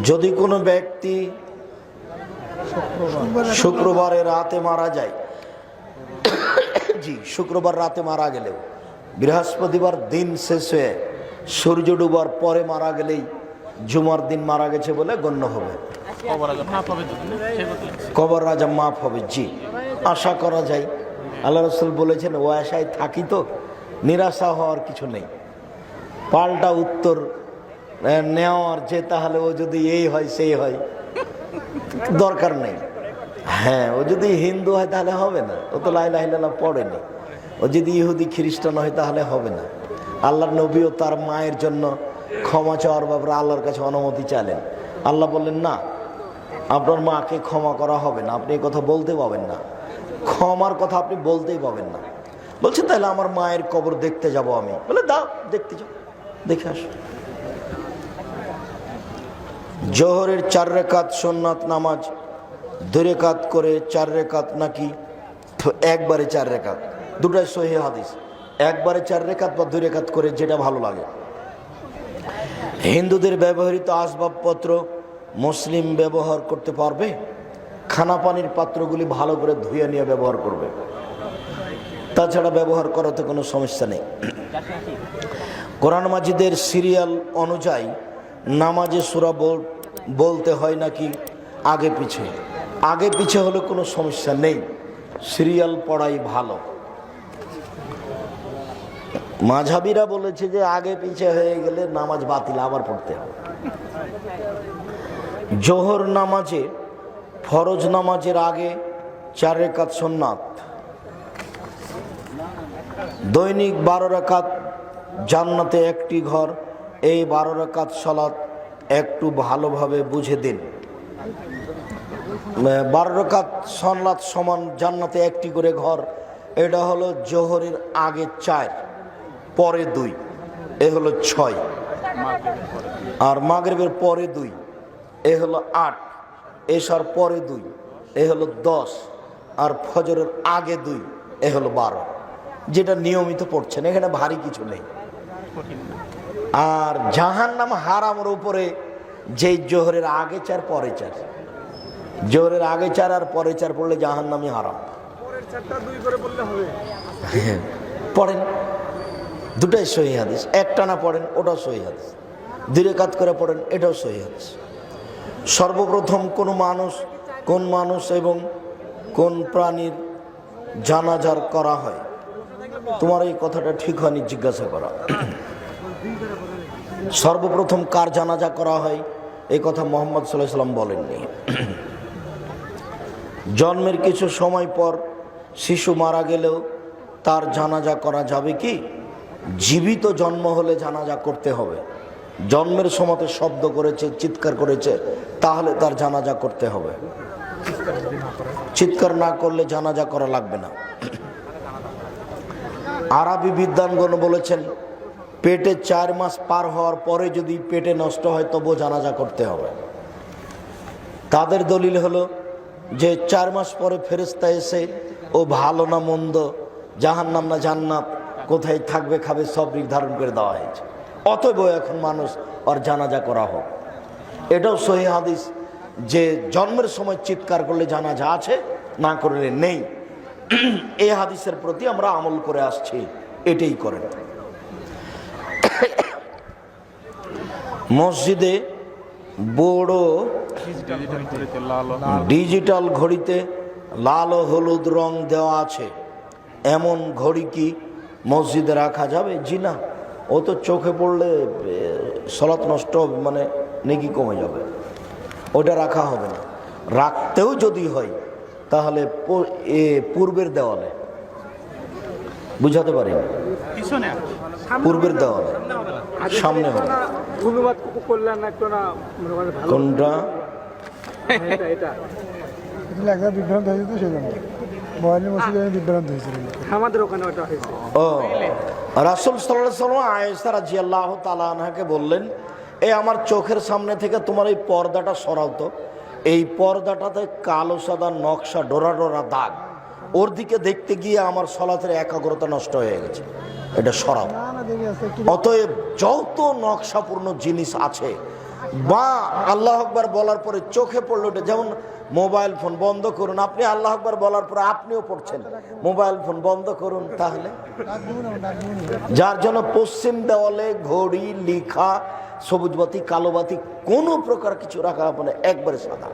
যদি কোনো ব্যক্তি শুক্রবারে রাতে মারা যায়, জি শুক্রবার রাতে মারা গেলেও বৃহস্পতিবার দিন শেষ হয়ে সূর্য ডুবার পরে মারা গেলেই জুমার দিন মারা গেছে বলে গণ্য হবে। কবর রাজা মাফ হবে, জি আশা করা যায়। আল্লাহ রাসূল বলেছেন, ও আশায় থাকি তো, নিরাশা হওয়ার কিছু নেই। পাল্টা উত্তর নেওয়ার যে তাহলে ও যদি এই হয় সেই হয়, দরকার নেই। হ্যাঁ, ও যদি হিন্দু হয় তাহলে হবে না, ও তো লা ইলাহা ইল্লাল্লাহ পড়েনি। ও যদি ইহুদি খ্রিস্টান হয় তাহলে হবে না। আল্লাহর নবীও তার মায়ের জন্য ক্ষমা চাওয়ার ব্যাপারে আল্লাহর কাছে অনুমতি চাইলেন। আল্লাহ বললেন, না, আপনার মাকে ক্ষমা করা হবে না, আপনি এই কথা বলতে পাবেন না, ক্ষমার কথা আপনি বলতেই পাবেন না। বলছেন, তাহলে আমার মায়ের কবর দেখতে যাব আমি। বলে, দাও, দেখতে যাও, দেখে আসো। জোহরের 4 রাকাত সুন্নাত নামাজ 2 রাকাত করে 4 রাকাত নাকি একবারে 4 রাকাত, দুটাই সহিহ হাদিস। একবারে 4 রাকাত বা 2 রাকাত করে, যেটা ভালো লাগে। হিন্দুদের ব্যবহৃত আসবাবপত্র মুসলিম ব্যবহার করতে পারবে? খানা পানির পাত্রগুলি ভালো করে ধুয়ে নিয়ে ব্যবহার করবে, তাছাড়া ব্যবহার করাতে কোনো সমস্যা নেই। কোরআন মাজিদের সিরিয়াল অনুযায়ী নামাজে সূরা বলতে হয় নাকি আগে পিছে? আগে পিছে হলে কোনো সমস্যা নেই, সিরিয়াল পড়াই ভালো। মাঝহাবিরা বলেছে যে আগে পিছে হয়ে গেলে নামাজ বাতিল, আবার পড়তে হবে। জোহর নামাজে ফরজ নামাজের আগে 4 রাকাত সুন্নাত, দৈনিক 12 রাকাত, জান্নাতে একটি ঘর। এই 12 রাকাত সালাত একটু ভালোভাবে বুঝে দিন। 12 রাকাত সালাত সমান জান্নাতে একটি করে ঘর। এটা হলো জোহরের আগে 4, পরে 2, এ হলো 6। আর মাগরিবের পরে 2, এ হলো 8। এশার পরে 2, এ হলো 10। আর ফজরের আগে 2, এ হলো 12। যেটা নিয়মিত পড়ছেন, এখানে ভারী কিছু নেই। আর জাহান্নাম হারামের উপরে যেই জোহরের আগে 4 পরে 4, জোহরের আগে 4 আর পরে 4 পড়লে জাহান্নামই হারাম। পড়েন, দুটাই সহিহ হাদিস। একটানা পড়েন, ওটাও সহিহ হাদিস। 2 রাকাত করে পড়েন, এটাও সহিহ হাদিস। সর্বপ্রথম কোন মানুষ এবং কোন প্রাণীর জানাজার করা হয়? তোমার এই কথাটা ঠিক হয়নি, জিজ্ঞাসা করা। সর্বপ্রথম কার জানাজা করা হয় এই কথা মুহাম্মদ সাল্লাল্লাহু আলাইহি ওয়াসাল্লাম বলেননি। জন্মের কিছু সময় পর শিশু মারা গেলেও তার জানাজা করা যাবে কি? জীবিত জন্ম হলে জানাজা করতে হবে। জন্মের সময় শব্দ করেছে, চিৎকার করেছে, তাহলে তার জানাজা করতে হবে। চিৎকার না করলে জানাজা করা লাগবে না। আরবি বিদ্বানগণ বলেছেন, পেটে 4 মাস পার হওয়ার পরে যদি পেটে নষ্ট হয় তবুও জানাজা করতে হবে। তাদের দলিল হলো যে 4 মাস পরে ফেরেশতা এসে ও ভালো না মন্দ, জাহান্নাম না জান্নাত, কোথায় থাকবে খাবে সব নির্ধারণ করে দেওয়া হয়েছে। অতএব এখন মানুষ ওর জানাজা করা হোক। এটাও সহিহ হাদিস যে জন্মের সময় চিৎকার করলে জানাজা আছে, না করলে নেই। এই হাদিসের প্রতি আমরা আমল করে আসছি, এটাই করেন। মসজিদে বড় ডিজিটাল ঘড়িতে লাল ও হলুদ রং দেওয়া আছে, এমন ঘড়ি কি মসজিদে রাখা যাবে? জি না, ও তো চোখে পড়লে সালাত নষ্ট হবে, মানে নেকি কমে যাবে, ওটা রাখা হবে না। রাখতেও যদি হয় তাহলে পূর্বের দেওয়ালে, বুঝাতে পারি, পূর্বের দেওয়ালে, সামনে হবে। কোনটা? বিভ্রান্ত হয়েছে, সেজন্য বিভ্রান্ত হয়েছিল আমাদের ওখানে। ও রাসূল সাল্লাল্লাহু আলাইহি ওয়াসাল্লাম আয়েশা রাদিয়াল্লাহু তাআলা আনহাকে বললেন, এই আমার চোখের সামনে থেকে তোমার এই পর্দাটা সরাও তো। এই পর্দাটাতে কালো সাদা নকশা, ডোরা ডোরা দাগ, ওর দিকে দেখতে গিয়ে আমার সলাতের একাগ্রতা নষ্ট হয়ে গেছে, এটা শরাব। না না দেরি আছে একটু। অতএব যত নকশাপূর্ণ জিনিস আছে বা আল্লাহ আকবার বলার পরে চোখে পড়লো, এটা যেমন মোবাইল ফোন বন্ধ করুন, আপনি আল্লাহ আকবার বলার পরে আপনিও পড়ছেন, মোবাইল ফোন বন্ধ করুন। তাহলে ডাক দিব না, ডাক দিব না। যার জন্য পশ্চিম দেওয়ালে ঘড়ি, লিখা, সবুজ বাতি, কালো বাতি কোনো প্রকার কিছু রাখা হবে না, একবারে সাদা।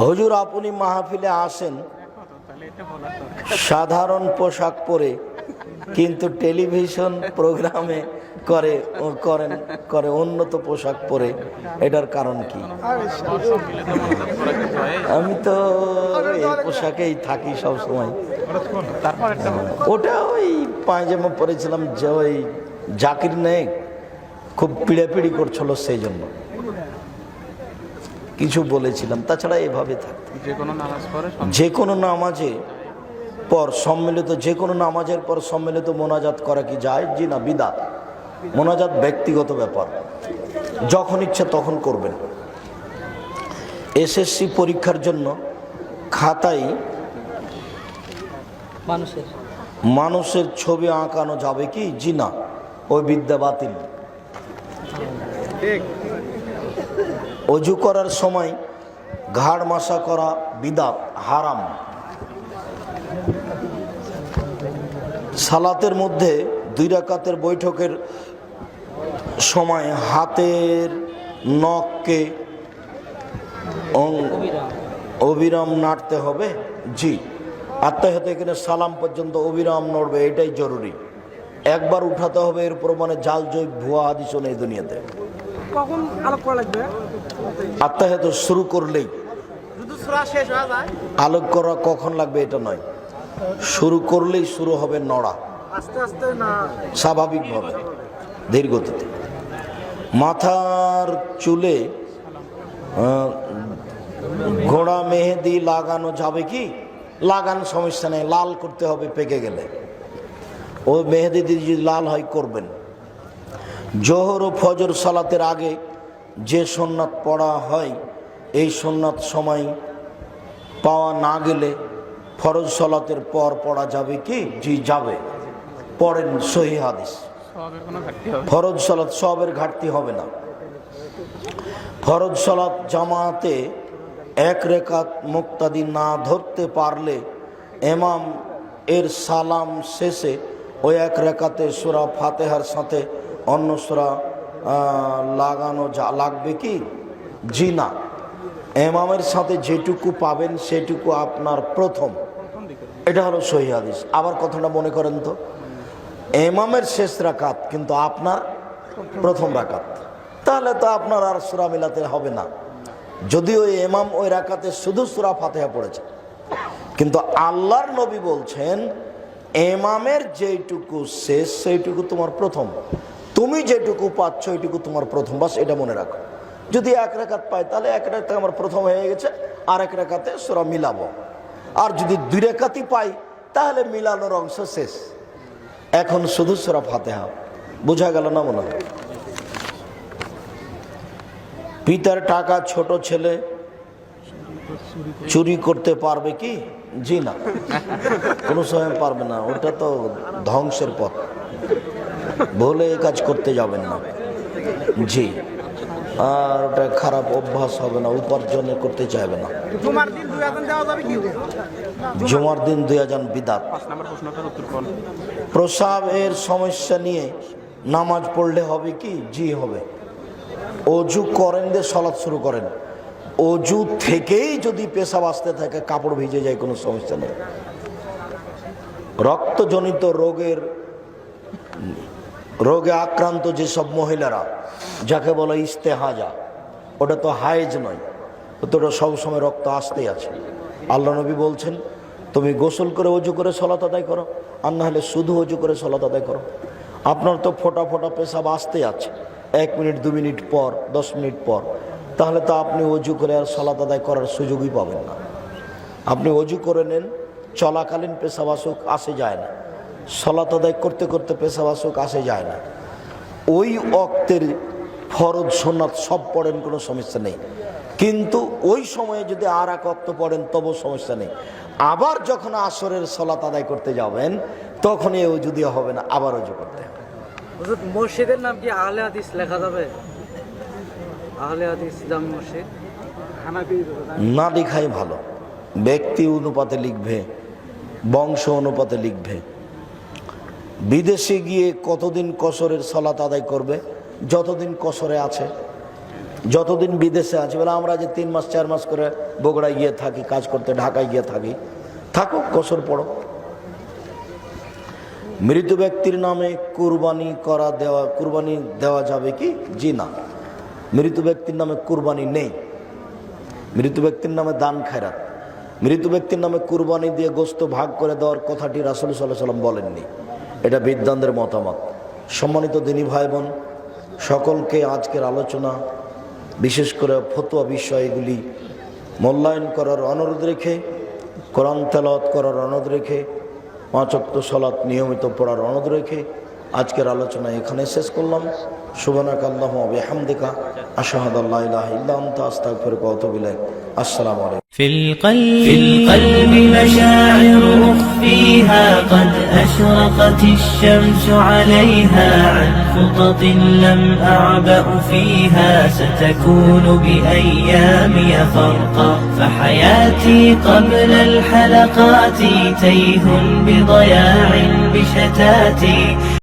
হুজুর আপনি মাহফিলে আসেন সাধারণ পোশাক পরে, কিন্তু টেলিভিশন প্রোগ্রামে করে উন্নত পোশাক পরে, এটার কারণ কি? আমি তো এই পোশাকেই থাকি সব সময়। ওটা ওই পায়জামা পরেছিলাম, যে ওই জাকির নায়েক খুব পিড়াপিড়ি করছিল, সেই জন্য কিছু বলেছিলাম। তাছাড়া এভাবে থাকতে যে কোনো নামাজে পর সম্মিলিত, যে কোনো নামাজের পর সম্মিলিত মোনাজাত করা কি যায়? জি না, বিদআত। মোনাজাত ব্যক্তিগত ব্যাপার, যখন ইচ্ছা তখন করবেন। এসএসসি পরীক্ষার জন্য খাতায় মানুষের ছবি আঁকানো যাবে কি? জি না, ওই বিদ্যা বাতিল। অজু করার সময় ঘাড় মাসা করা বিদআত, হারাম। সালাতের মধ্যে 2 রাকাতের বৈঠকের সময় হাতের নখকে অবিরাম নাড়তে হবে। জি, আত্মাহত এখানে সালাম পর্যন্ত অবিরাম নড়বে, এটাই জরুরি। একবার উঠাতে হবে, এর প্রমাণে জাল জৈব ভুয়া হাদিসও নেই দুনিয়াতে। কখন আলোক করা লাগবে? আত্মাহত শুরু করলেই শুধু সূরা শেষ হয়ে যায়। আলোক করা কখন লাগবে এটা নয়, শুরু করলেই শুরু হবে নড়া, আস্তে আস্তে না, স্বাভাবিকভাবে, ধীর গতিতে। মাথার চুলে ঘোড়া মেহেদি লাগানো যাবে কি? লাগান, সমস্যা নেই, লাল করতে হবে পেকে গেলে। ও মেহেদি দিয়ে যদি লাল হয় করবেন। জোহর ও ফজর সালাতের আগে যে সুন্নাত পড়া হয়, এই সুন্নাত সময় পাওয়া না গেলে ফরজ সালাতের পর পড়া যাবে কি? জি যাবে, পড়েন, সহিহ হাদিস। ফরজ সালাত সবের ঘাটতি হবে না। ফরজ সালাত জামাতে 1 রাকাত মুক্তাদি না ধরতে পারলে ইমাম এর সালাম শেষে ওই 1 রাকাতে সূরা ফাতিহার সাথে অন্য সূরা লাগানো লাগবে কি? জি না, ইমামের সাথে যেটুকু পাবেন সেটুকু আপনার প্রথম, এটা হলো সহিহ হাদিস। আবার কথাটা মনে করেন তো, ইমামের শেষ রাকাত কিন্তু আপনার প্রথম রাকাত, তাহলে তো আপনার আর সূরা মিলাতে হবে না। যদিও ইমাম ওই রাকাতে শুধু সূরা ফাতিহা পড়েছে, কিন্তু আল্লাহর নবী বলছেন ইমামের যেটুকু শেষ সেইটুকু তোমার প্রথম, তুমি যেটুকু পাচ্ছ এইটুকু তোমার প্রথম, বাস এটা মনে রাখো। যদি 1 রাকাত পাই তাহলে 1 রাকাত আমার প্রথম হয়ে গেছে, আর 1 রাকাতে সূরা মিলাবো। আর যদি 2 রাকাতই পাই তাহলে মিলানোর অংশ শেষ, এখন শুধু সূরা ফাতিহা। বোঝা গেল না মনে হয়? পিতার টাকা ছোট ছেলে চুরি করতে পারবে কি? জি না, কোনো সময় পারবে না, ওটা তো ধ্বংসের পথ, ভুলে এই কাজ করতে যাবেন না। জি, আর ওটা খারাপ অভ্যাস হবে না, উপার্জনে করতে চাইবে না। জুমার দিন 2 আযান দেওয়া যাবে কি? জুমার দিন 2 আযান বিদআত। প্রস্রাবের সমস্যা নিয়ে নামাজ পড়লে হবে কি? জি হবে। অজু করেন দিয়ে সালাত শুরু করেন, অজু থেকেই যদি পেশাব আসতে থাকে, কাপড় ভিজে যায়, কোনো সমস্যা নেই। রক্তজনিত রোগে আক্রান্ত যেসব মহিলারা, যাকে বলে ইস্তেহাজা, ওটা তো হায়েজ নয়, ওটা সবসময় রক্ত আসতেই আছে। আল্লাহ নবী বলছেন তুমি গোসল করে অজু করে সালাত আদায় করো, আর না হলে শুধু অজু করে সালাত আদায় করো। আপনার তো ফোঁটা ফোঁটা পেশাব আসতেই আছে, 1 মিনিট 2 মিনিট পর, 10 মিনিট পর, তাহলে তো আপনি অজু করে আর সালাত আদায় করার সুযোগই পাবেন না। আপনি অজু করে নেন, চলাকালীন পেশাব আসুক, আসে যায় না, সালাত আদায় করতে করতে পেশাব আসুক, আসে যায় না। ওই ওয়াক্তের ফরজ সুন্নাত সব পড়েন, কোনো সমস্যা নেই। কিন্তু ওই সময়ে যদি আর এক ওয়াক্ত পড়েন তবু সমস্যা নেই। আবার যখন আসরের সালাত আদায় করতে যাবেন তখন এই ওযু দিয়ে হবে না, আবার ওযু করতে হবে। হুজুর, মসজিদের নাম কি আহলে হাদিস লেখা যাবে? আহলে হাদিস জামি মসজিদ না লেখাই ভালো। ব্যক্তি অনুপাতে লিখবে, বংশ অনুপাতে লিখবে। বিদেশে গিয়ে কতদিন কসরের সালাত আদায় করবে? যতদিন কসরে আছে, যতদিন বিদেশে আছে। বলে আমরা যে 3 মাস 4 মাস করে বগুড়ায় গিয়ে থাকি কাজ করতে, ঢাকায় গিয়ে থাকি, থাকো, কসর পড়ো। মৃত ব্যক্তির নামে কুরবানি দেওয়া যাবে কি? জি না, মৃত ব্যক্তির নামে কুরবানি নেই। মৃত ব্যক্তির নামে দান খায়রাত, মৃত ব্যক্তির নামে কুরবানি দিয়ে গোস্ত ভাগ করে দেওয়ার কথাটি রাসূল সাল্লাল্লাহু আলাইহি ওয়াসাল্লাম বলেননি। এটা বিদ্বানদের মতামত। সম্মানিত দিনী ভাই বোন সকলকে আজকের আলোচনা, বিশেষ করে ফতোয়া বিষয়গুলি মূল্যায়ন করার অনুরোধ রেখে, কোরআন তেলাওয়াত করার অনুরোধ রেখে, 5 ওয়াক্ত সালাত নিয়মিত পড়ার অনুরোধ রেখে আজকের আলোচনা এখানে শেষ করলাম। সুবহানাকা আল্লাহুম্মা ওয়া বিহামদিকা আশহাদু আল্লা ইলাহা ইল্লা আনতা আস্তাগফিরুকা ওয়া আতুবু ইলাইক। আসসালামু আলাইকুম। في القلب مشاعر أخفيها قد أشرقت الشمس عليها عن خطط لم أعبأ فيها ستكون بأيامي فرقا فحياتي قبل الحلقات تيه بضياع بشتاتي